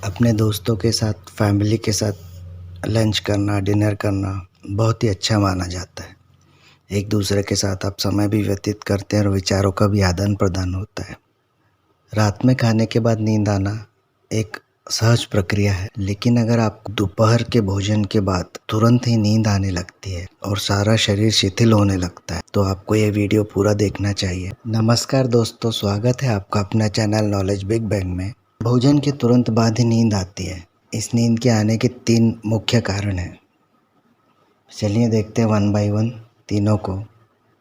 अपने दोस्तों के साथ, फैमिली के साथ लंच करना, डिनर करना बहुत ही अच्छा माना जाता है। एक दूसरे के साथ आप समय भी व्यतीत करते हैं और विचारों का भी आदान-प्रदान होता है। रात में खाने के बाद नींद आना एक सहज प्रक्रिया है, लेकिन अगर आपको दोपहर के भोजन के बाद तुरंत ही नींद आने लगती है और सारा शरीर शिथिल होने लगता है, तो आपको ये वीडियो पूरा देखना चाहिए। नमस्कार दोस्तों, स्वागत है आपका अपना चैनल नॉलेज बिग बैंग में। भोजन के तुरंत बाद ही नींद आती है। इस नींद के आने के 3 मुख्य कारण हैं। चलिए देखते हैं वन बाय वन तीनों को।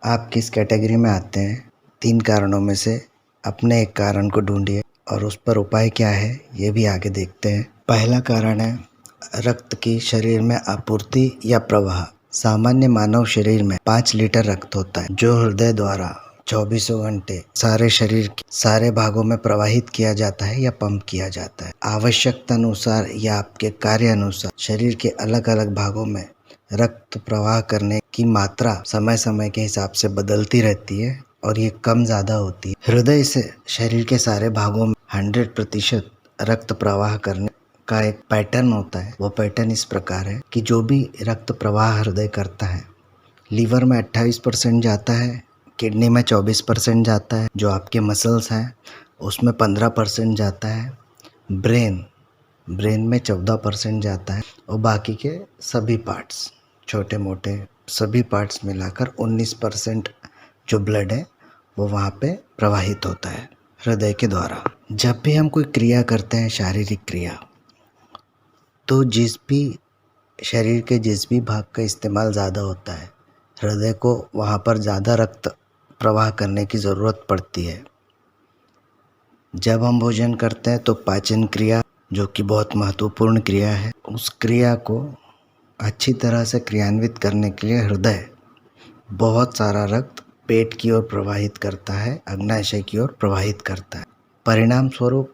आप किस कैटेगरी में आते हैं? 3 कारणों में से अपने एक कारण को ढूंढिए और उस पर उपाय क्या है ये भी आगे देखते हैं। पहला कारण है रक्त की शरीर में आपूर्ति या प्रवाह। सामान्य मानव शरीर में 5 लीटर रक्त होता है, जो हृदय द्वारा चौबीसों घंटे सारे शरीर के सारे भागों में प्रवाहित किया जाता है या पंप किया जाता है। आवश्यकता अनुसार या आपके कार्य अनुसार शरीर के अलग अलग भागों में रक्त प्रवाह करने की मात्रा समय समय के हिसाब से बदलती रहती है और ये कम ज़्यादा होती है। हृदय से शरीर के सारे भागों में 100% रक्त प्रवाह करने का एक पैटर्न होता है। वो पैटर्न इस प्रकार है कि जो भी रक्त प्रवाह हृदय करता है, लीवर में 28% जाता है, किडनी में 24% जाता है, जो आपके मसल्स हैं उसमें 15% जाता है, ब्रेन में 14% जाता है और बाकी के सभी पार्ट्स, छोटे मोटे सभी पार्ट्स मिलाकर 19% जो ब्लड है वो वहाँ पे प्रवाहित होता है हृदय के द्वारा। जब भी हम कोई क्रिया करते हैं, शारीरिक क्रिया, तो शरीर के जिस भी भाग का इस्तेमाल ज़्यादा होता है, हृदय को वहाँ पर ज़्यादा रक्त प्रवाह करने की ज़रूरत पड़ती है। जब हम भोजन करते हैं तो पाचन क्रिया, जो कि बहुत महत्वपूर्ण क्रिया है, उस क्रिया को अच्छी तरह से क्रियान्वित करने के लिए हृदय बहुत सारा रक्त पेट की ओर प्रवाहित करता है, अग्नाशय की ओर प्रवाहित करता है। परिणाम स्वरूप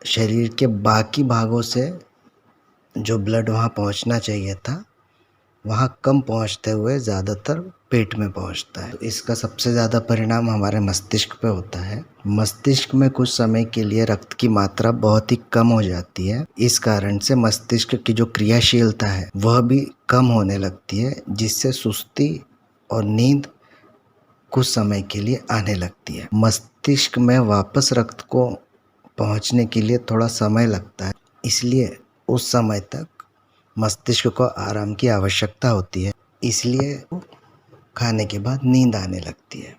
शरीर के बाकी भागों से जो ब्लड वहाँ पहुँचना चाहिए था, वहाँ कम पहुँचते हुए ज़्यादातर पेट में पहुँचता है। तो इसका सबसे ज़्यादा परिणाम हमारे मस्तिष्क पे होता है। मस्तिष्क में कुछ समय के लिए रक्त की मात्रा बहुत ही कम हो जाती है। इस कारण से मस्तिष्क की जो क्रियाशीलता है वह भी कम होने लगती है, जिससे सुस्ती और नींद कुछ समय के लिए आने लगती है। मस्तिष्क में वापस रक्त को पहुँचने के लिए थोड़ा समय लगता है, इसलिए उस समय तक मस्तिष्क को आराम की आवश्यकता होती है, इसलिए खाने के बाद नींद आने लगती है।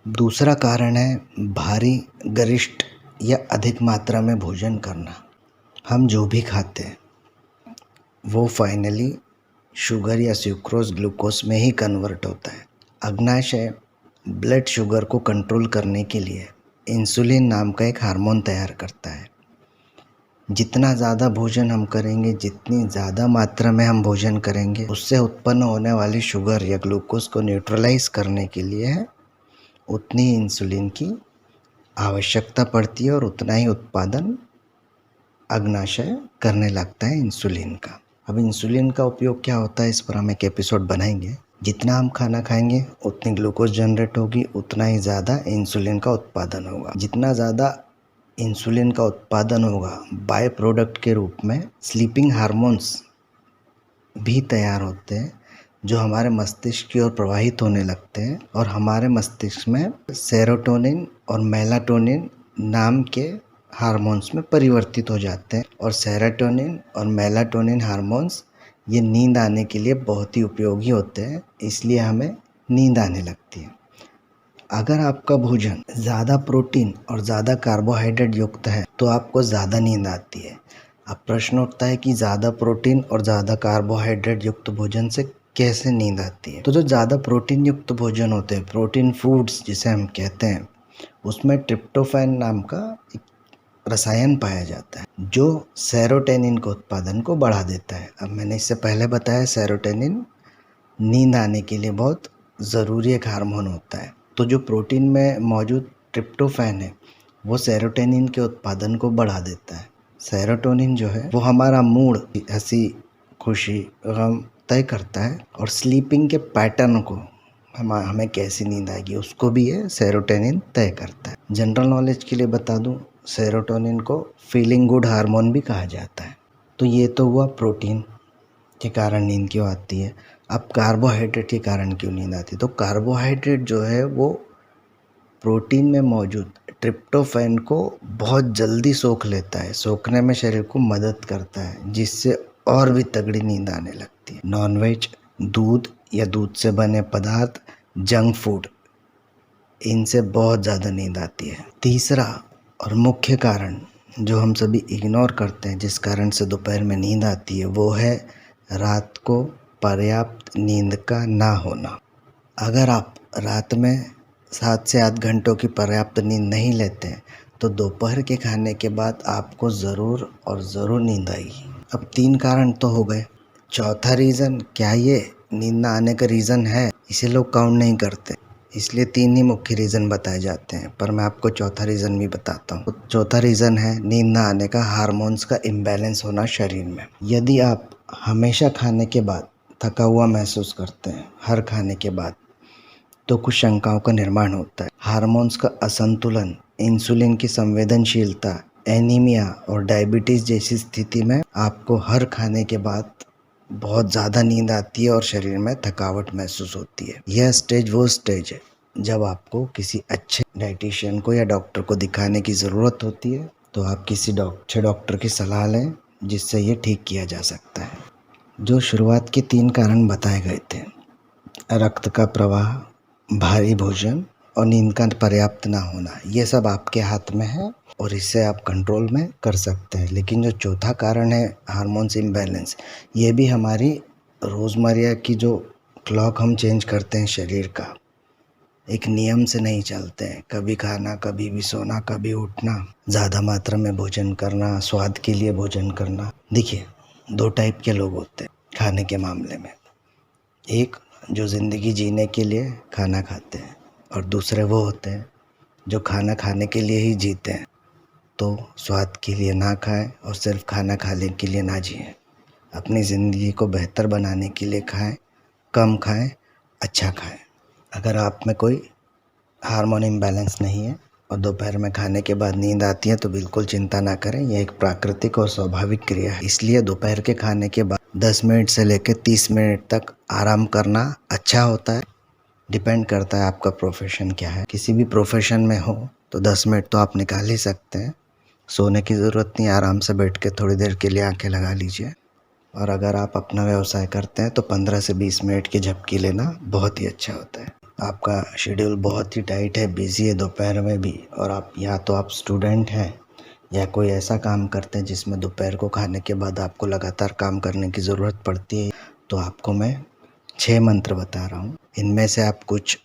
दूसरा कारण है भारी, गरिष्ठ या अधिक मात्रा में भोजन करना। हम जो भी खाते हैं वो फाइनली शुगर या सुक्रोज ग्लूकोज में ही कन्वर्ट होता है। अग्नाशय ब्लड शुगर को कंट्रोल करने के लिए इंसुलिन नाम का एक हार्मोन तैयार करता है। जितना ज़्यादा भोजन हम करेंगे, जितनी ज़्यादा मात्रा में हम भोजन करेंगे, उससे उत्पन्न होने वाली शुगर या ग्लूकोज को न्यूट्रलाइज करने के लिए उतनी इंसुलिन की आवश्यकता पड़ती है और उतना ही उत्पादन अग्नाशय करने लगता है इंसुलिन का। अब इंसुलिन का उपयोग क्या होता है, इस पर हम एक एपिसोड बनाएंगे। जितना हम खाना खाएंगे उतनी ग्लूकोज जनरेट होगी, उतना ही ज़्यादा इंसुलिन का उत्पादन होगा। जितना ज़्यादा इंसुलिन का उत्पादन होगा, बाय प्रोडक्ट के रूप में स्लीपिंग हार्मोन्स भी तैयार होते हैं, जो हमारे मस्तिष्क की ओर प्रवाहित होने लगते हैं और हमारे मस्तिष्क में सेरोटोनिन और मेलाटोनिन नाम के हार्मोन्स में परिवर्तित हो जाते हैं। और सेरोटोनिन और मेलाटोनिन हार्मोन्स ये नींद आने के लिए बहुत ही उपयोगी होते हैं, इसलिए हमें नींद आने लगती है। अगर आपका भोजन ज़्यादा प्रोटीन और ज़्यादा कार्बोहाइड्रेट युक्त है तो आपको ज़्यादा नींद आती है। अब प्रश्न उठता है कि ज़्यादा प्रोटीन और ज़्यादा कार्बोहाइड्रेट युक्त भोजन से कैसे नींद आती है। तो जो ज़्यादा प्रोटीन युक्त भोजन होते हैं, प्रोटीन फूड्स जिसे हम कहते हैं, उसमें ट्रिप्टोफैन नाम का एक रसायन पाया जाता है, जो सेरोटोनिन के उत्पादन को बढ़ा देता है। अब मैंने इससे पहले बताया, सेरोटोनिन नींद आने के लिए बहुत ज़रूरी एक हार्मोन होता है। तो जो प्रोटीन में मौजूद ट्रिप्टोफैन है वो सेरोटोनिन के उत्पादन को बढ़ा देता है। सेरोटोनिन जो है वो हमारा मूड, हंसी, खुशी, गम तय करता है और स्लीपिंग के पैटर्न को, हमें कैसी नींद आएगी, उसको भी ये सेरोटोनिन तय करता है। जनरल नॉलेज के लिए बता दूं, सेरोटोनिन को फीलिंग गुड हार्मोन भी कहा जाता है। तो ये तो हुआ प्रोटीन के कारण नींद क्यों आती है। अब कार्बोहाइड्रेट के कारण क्यों नींद आती है। तो कार्बोहाइड्रेट जो है वो प्रोटीन में मौजूद ट्रिप्टोफैन को बहुत जल्दी सोख लेता है, सोखने में शरीर को मदद करता है, जिससे और भी तगड़ी नींद आने लगती है। नॉनवेज, दूध या दूध से बने पदार्थ, जंक फूड, इनसे बहुत ज़्यादा नींद आती है। तीसरा और मुख्य कारण जो हम सभी इग्नोर करते हैं जिस कारण से दोपहर में नींद आती है, वो है रात को पर्याप्त नींद का ना होना। अगर आप रात में 7 से 8 घंटों की पर्याप्त नींद नहीं लेते हैं तो दोपहर के खाने के बाद आपको ज़रूर और ज़रूर नींद आएगी। अब 3 कारण तो हो गए। चौथा रीज़न, क्या ये नींद ना आने का रीज़न है? इसे लोग काउंट नहीं करते, इसलिए 3 ही मुख्य रीज़न बताए जाते हैं, पर मैं आपको चौथा रीज़न भी बताता हूँ। चौथा रीज़न है नींद ना आने का हार्मोन्स का इम्बैलेंस होना शरीर में। यदि आप हमेशा खाने के बाद थका हुआ महसूस करते हैं, हर खाने के बाद, तो कुछ शंकाओं का निर्माण होता है। हार्मोन्स का असंतुलन, इंसुलिन की संवेदनशीलता, एनीमिया और डायबिटीज़ जैसी स्थिति में आपको हर खाने के बाद बहुत ज़्यादा नींद आती है और शरीर में थकावट महसूस होती है। यह स्टेज वो स्टेज है जब आपको किसी अच्छे डाइटिशियन को या डॉक्टर को दिखाने की ज़रूरत होती है। तो आप किसी अच्छे डॉक्टर की सलाह लें जिससे ये ठीक किया जा सकता है। जो शुरुआत के 3 कारण बताए गए थे, रक्त का प्रवाह, भारी भोजन और नींद का पर्याप्त ना होना, ये सब आपके हाथ में है और इससे आप कंट्रोल में कर सकते हैं। लेकिन जो चौथा कारण है हार्मोन्स इम्बैलेंस, ये भी हमारी रोज़मर्रा की जो क्लॉक हम चेंज करते हैं शरीर का, एक नियम से नहीं चलते हैं। कभी खाना, कभी भी सोना, कभी उठना, ज़्यादा मात्रा में भोजन करना, स्वाद के लिए भोजन करना। देखिए, 2 टाइप के लोग होते हैं खाने के मामले में। एक जो ज़िंदगी जीने के लिए खाना खाते हैं और दूसरे वो होते हैं जो खाना खाने के लिए ही जीते हैं। तो स्वाद के लिए ना खाएं और सिर्फ खाना खाने के लिए ना जिएं। अपनी ज़िंदगी को बेहतर बनाने के लिए खाएं, कम खाएं, अच्छा खाएं। अगर आप में कोई हार्मोन इम्बैलेंस नहीं है और दोपहर में खाने के बाद नींद आती है तो बिल्कुल चिंता ना करें, यह एक प्राकृतिक और स्वाभाविक क्रिया है। इसलिए दोपहर के खाने के बाद 10 मिनट से लेकर 30 मिनट तक आराम करना अच्छा होता है। डिपेंड करता है आपका प्रोफेशन क्या है। किसी भी प्रोफेशन में हो तो 10 मिनट तो आप निकाल ही सकते हैं। सोने की ज़रूरत नहीं, आराम से बैठ के थोड़ी देर के लिए आंखें लगा लीजिए। और अगर आप अपना व्यवसाय करते हैं तो 15 से 20 मिनट की झपकी लेना बहुत ही अच्छा होता है। आपका शेड्यूल बहुत ही टाइट है, बिजी है दोपहर में भी, और आप या तो आप स्टूडेंट हैं या कोई ऐसा काम करते हैं जिसमें दोपहर को खाने के बाद आपको लगातार काम करने की ज़रूरत पड़ती है, तो आपको मैं 6 मंत्र बता रहा हूँ। इनमें से आप कुछ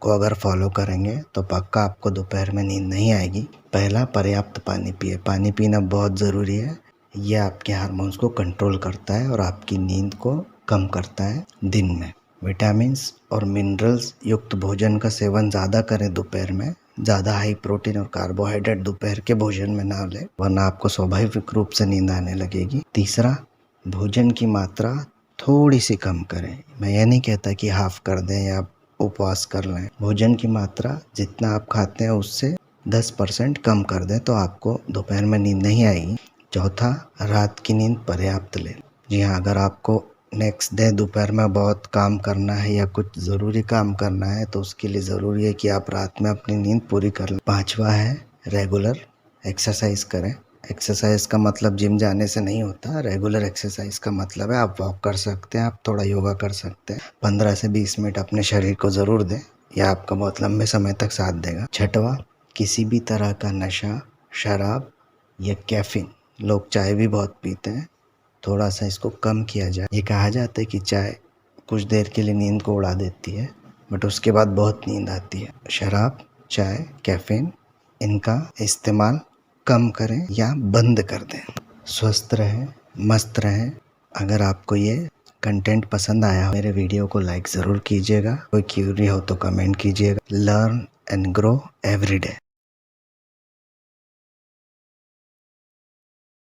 को अगर फॉलो करेंगे तो पक्का आपको दोपहर में नींद नहीं आएगी। पहला, पर्याप्त पानी पिए। पानी पीना बहुत ज़रूरी है। यह आपके हार्मोन्स को कंट्रोल करता है और आपकी नींद को कम करता है दिन में। विटामिन्स और मिनरल्स युक्त भोजन का सेवन ज़्यादा करें दोपहर में। ज़्यादा हाई प्रोटीन और कार्बोहाइड्रेट दोपहर के भोजन में ना लें, वरना आपको स्वाभाविक रूप से नींद आने लगेगी। तीसरा, भोजन की मात्रा थोड़ी सी कम करें। मैं ये नहीं कहता कि हाफ कर दें या उपवास कर लें। भोजन की मात्रा जितना आप खाते हैं उससे 10% कम कर दें तो आपको दोपहर में नींद नहीं आएगी। चौथा, रात की नींद पर्याप्त लें। जी हाँ, अगर आपको नेक्स्ट डे दोपहर में बहुत काम करना है या कुछ ज़रूरी काम करना है तो उसके लिए ज़रूरी है कि आप रात में अपनी नींद पूरी कर लें। पाँचवा है, रेगुलर एक्सरसाइज करें। एक्सरसाइज का मतलब जिम जाने से नहीं होता। रेगुलर एक्सरसाइज का मतलब है आप वॉक कर सकते हैं, आप थोड़ा योगा कर सकते हैं। 15 से 20 मिनट अपने शरीर को ज़रूर दें, यह आपका बहुत लंबे समय तक साथ देगा। छठवा, किसी भी तरह का नशा, शराब या कैफ़ीन, लोग चाय भी बहुत पीते हैं, थोड़ा सा इसको कम किया जाए। ये कहा जाता है कि चाय कुछ देर के लिए नींद को उड़ा देती है, बट उसके बाद बहुत नींद आती है। शराब, चाय, कैफ़ीन, इनका इस्तेमाल कम करें या बंद कर दें। स्वस्थ रहें, मस्त रहें। अगर आपको ये कंटेंट पसंद आया, मेरे वीडियो को लाइक ज़रूर कीजिएगा। कोई क्यूरी हो तो कमेंट कीजिएगा। Learn and grow every day.